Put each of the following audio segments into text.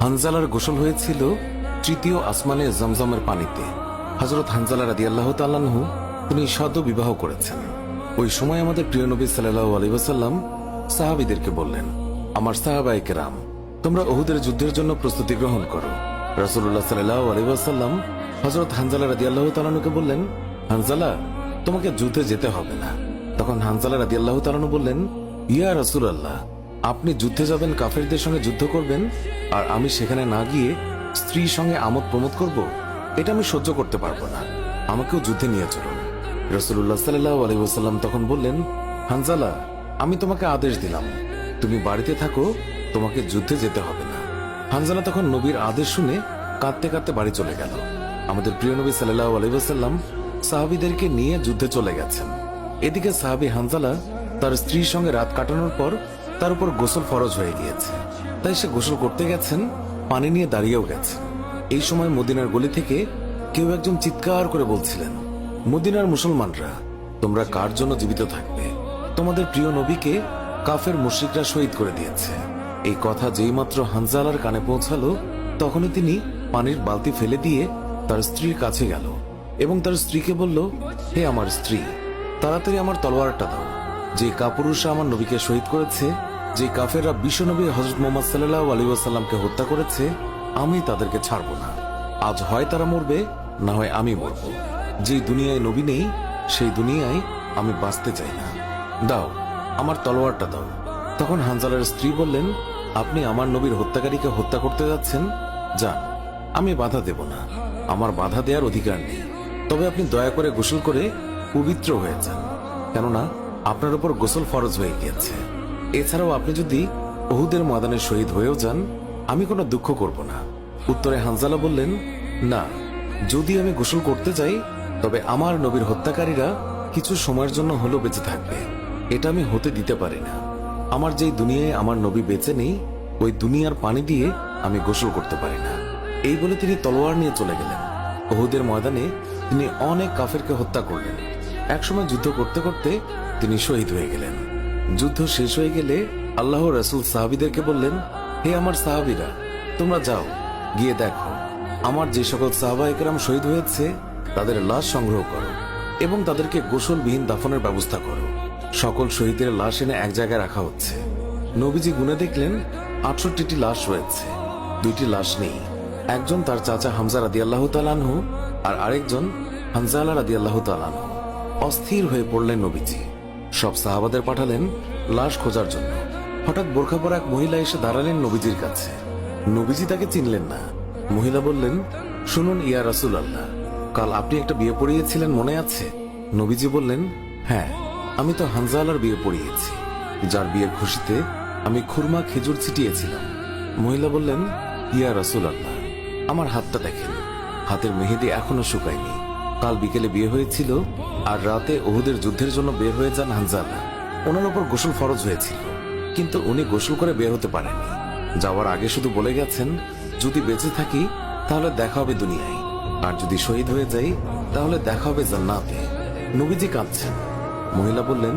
হানজালার গোসল হয়েছিল তৃতীয় আসমানে জমজমের পানিতে। হযরত হানজালা রাদিয়াল্লাহু তাআলা আনহু তিনি সদ্য বিবাহ করেছেন। ওই সময় আমাদের প্রিয় নবী সাল্লাল্লাহু আলাইহি ওয়াসাল্লাম সাহাবীদেরকে বললেন, আমার সাহাবায়ে কেরাম, তোমরা উহুদের যুদ্ধের জন্য প্রস্তুতি গ্রহণ করো। রাসূলুল্লাহ সাল্লাল্লাহু আলাইহি ওয়াসাল্লাম হযরত হানজালা রাদিয়াল্লাহু তাআলা আনহুকে বললেন, হানজালা, তোমাকে যুদ্ধে যেতে হবে না। তখন হানজালা রাদিয়াল্লাহু তাআলা আনহু বললেন, ইয়া রাসূলুল্লাহ, আপনি যুদ্ধে যাবেন, কাফেরদের সঙ্গে যুদ্ধ করবেন, আর আমি সেখানে না গিয়ে স্ত্রীর সঙ্গে আমোদ প্রমোদ করব? এটা আমি সহ্য করতে পারবো না। আমাকেও যুদ্ধে নিয়ে চলুন। রাসূলুল্লাহ সাল্লাল্লাহু আলাইহি ওয়াসাল্লাম তখন বললেন, হানজালা, আমি তোমাকে আদেশ দিলাম, তুমি বাড়িতে থাকো, তোমাকে যুদ্ধে যেতে হবে না। হানজালা তখন নবীর আদেশ শুনে কাঁদতে কাঁদতে বাড়ি চলে গেল। আমাদের প্রিয় নবী সাল্লাল্লাহু আলাইহি ওয়াসাল্লাম সাহাবীদেরকে নিয়ে যুদ্ধে চলে গেছেন। এদিকে সাহাবী হানজালা তার স্ত্রীর সঙ্গে রাত কাটানোর পর তার উপর গোসল ফরজ হয়ে গিয়েছে, তাই সে গোসল করতে গেছেন, পানি নিয়ে দাঁড়িয়েও গেছেন। এই সময় মদিনার গলি থেকে কেউ একজন চিৎকার করে বলছিলেন, মদিনার মুসলমানরা, তোমরা কার জন্য জীবিত থাকবে? তোমাদের প্রিয় নবীকে কাফের মুশরিকরা শহীদ করে দিয়েছে। এই কথা যেই মাত্র হানজালার কানে পৌঁছালো, তখনই তিনি পানির বালতি ফেলে দিয়ে তার স্ত্রীর কাছে গেল এবং তার স্ত্রীকে বলল, হে আমার স্ত্রী, তাড়াতাড়ি আমার তলোয়ারটা দাও। যে কাপুরুষরা আমার নবীকে শহীদ করেছে, যে কাফেররা বিশ্বনবী হযরত মুহাম্মদ সাল্লাল্লাহু আলাইহি ওয়াসাল্লামকে হত্যা করেছে, আমি তাদেরকে ছাড়ব না। আজ হয় তারা মরবে, না হয় আমি মরব। যে দুনিয়ায় নবী নেই, সেই দুনিয়ায় আমি বাঁচতে চাই না। দাও, আমার তলোয়ারটা দাও। তখন হানজালার স্ত্রী বললেন, আপনি আমার নবীর হত্যাকারীকে হত্যা করতে যাচ্ছেন? যান, আমি বাধা দেব না, আমার বাধা দেওয়ার অধিকার নেই। তবে আপনি দয়া করে গোসল করে পবিত্র হয়ে যান, কেননা আপনার উপর গোসল ফরজ হয়ে গিয়েছে। এছাড়াও আপনি যদি উহুদের ময়দানে শহীদ হয়েও যান, আমি কোনো দুঃখ করব না। উত্তরে হানজালা বললেন, না, যদি আমি গোসল করতে যাই, তবে আমার নবীর হত্যাকারীরা কিছু সময়ের জন্য হলেও বেঁচে থাকবে। এটা আমি হতে দিতে পারি না। আমার যেই দুনিয়ায় আমার নবী বেঁচে নেই, ওই দুনিয়ার পানি দিয়ে আমি গোসল করতে পারি না। এই বলে তিনি তলোয়ার নিয়ে চলে গেলেন। উহুদের ময়দানে তিনি অনেক কাফেরকে হত্যা করলেন। একসময় যুদ্ধ করতে করতে তিনি শহীদ হয়ে গেলেন। যুদ্ধ শেষ হয়ে গেলে আল্লাহ রাসূল সাহাবীদেরকে বললেন, হে আমার সাহাবীরা, তোমরা যাও, গিয়ে দেখো আমার যে সকল সাহাবায়ে কেরাম শহীদ হয়েছে তাদের লাশ সংগ্রহ করো এবং তাদেরকে গোসলবিহীন দাফনের ব্যবস্থা করো। সকল শহীদের লাশ এনে এক জায়গায় রাখা হচ্ছে। নবীজি গুনে দেখলেন ৬৮টি লাশ রয়েছে, ২টি লাশ নেই। একজন তার চাচা হামজা রাদিয়াল্লাহু তাআলা আনহু, আর আরেকজন হানজালা রাদিয়াল্লাহু তাআলা আনহু। অস্থির হয়ে পড়লেন নবীজি। সব সাহাবাদের পাঠালেন লাশ খোঁজার জন্য। হঠাৎ বোরখা পরা এক মহিলা এসে দাঁড়ালেন নবীজির কাছে। নবীজি তাকে চিনলেন না। মহিলা বললেন, শুনুন ইয়া রাসূলুল্লাহ, কাল আপনি একটা বিয়ে পড়িয়েছিলেন, মনে আছে? নবীজি বললেন, হ্যাঁ, আমি তো হানজালার বিয়ে পড়িয়েছি, যার বিয়ের খুশিতে আমি খুরমা খেজুর ছিটিয়েছিলাম। মহিলা বললেন, ইয়া রাসূলুল্লাহ, আমার হাতটা দেখেন, হাতের মেহেদি এখনো শুকায়নি। কাল বিকেলে বিয়ে হয়েছিল, আর রাতে উহুদের যুদ্ধের জন্য বের হয়ে যান হানজালা। ওনার উপর গোসল ফরজ হয়েছিল, কিন্তু উনি গোসল করে বের হতে পারেননি। যাওয়ার আগে শুধু বলে গেছেন, যদি বেঁচে থাকি তাহলে দেখা হবে দুনিয়ায়, আর যদি শহীদ হয়ে যাই তাহলে দেখা হবে জান্নাতে। নবীজি কাঁদছেন। মহিলা বললেন,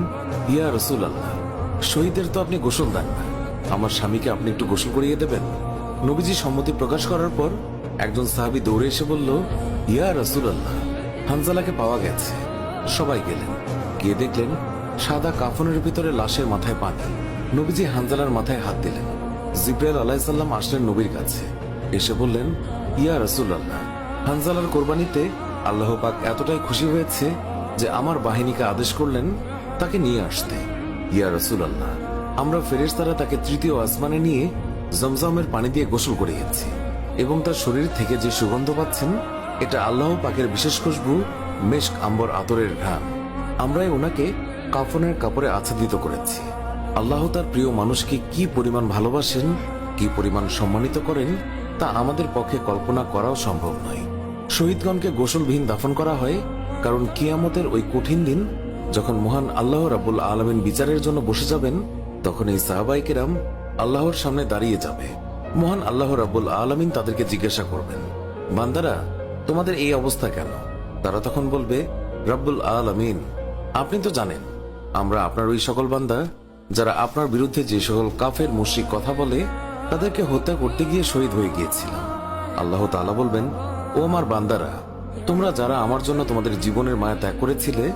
ইয়া রাসূলুল্লাহ, শহীদের তো আপনি গোসল দেন না, আমার স্বামীকে আপনি একটু গোসল করিয়ে দেবেন। নবীজি সম্মতি প্রকাশ করার পর একজন সাহাবী দৌড়ে এসে বলল, ইয়া রাসূলুল্লাহ, হানজালাকে পাওয়া গেছে। সবাই গেলেন, গিয়ে দেখলেন সাদা কাফনের ভিতরে লাশের মাথায় পানি। নবীজি হানজালার মাথায় হাত দিলেন। জিবরাইল আলাইহিস সালাম আসলেন নবীর কাছে, এসে বললেন, ইয়া রাসূলুল্লাহ, হানজালার কোরবানিতে আল্লাহ পাক এতটাই খুশি হয়েছে যে আমার বাহিনীকে আদেশ করলেন তাকে নিয়ে আসতে। ইয়া রাসূলুল্লাহ, আমরা ফেরেশতারা তাকে তৃতীয় আসমানে নিয়ে জমজমের পানি দিয়ে গোসল করিয়েছি এবং তার শরীর থেকে যে সুগন্ধ পাচ্ছেন, এটা আল্লাহ পাকের বিশেষ খুশবু, মেশক আম্বর আতরের ঘ্রাণ। আমরাই ওনাকে কাফনের কাপড়ে আচ্ছাদিত করেছি। আল্লাহ তার প্রিয় মানুষকে কি পরিমাণ ভালোবাসেন, কি পরিমাণ সম্মানিত করেন, তা আমাদের পক্ষে কল্পনা করাও সম্ভব নয়। শহীদগণকে গোসলবিহীন দাফন করা হয় কারণ কিয়ামতের ওই কঠিন দিন যখন মহান আল্লাহ রাব্বুল আলামিন বিচারের জন্য বসে যাবেন, তখন এই সাহাবায়ে কেরাম আল্লাহর সামনে দাঁড়িয়ে যাবে। মহান আল্লাহ রাব্বুল আলামিন তাদেরকে জিজ্ঞাসা করবেন, বান্দারা, তোমাদের এই অবস্থা কেন? তারা তখন বলবে, রাব্বুল আলামিন, আপনি তো জানেন আমরা আপনার ওই সকল বান্দা যারা আপনার বিরুদ্ধে যে সকল কাফের মুশরিক কথা বলে তাদেরকে হত্যা করতে গিয়ে শহীদ হয়ে গিয়েছিলাম। আল্লাহ তাআলা বলবেন, ও আমার বান্দারা, তোমরা যারা আমার জন্য তোমাদের জীবনের মায়া ত্যাগ করেছিলে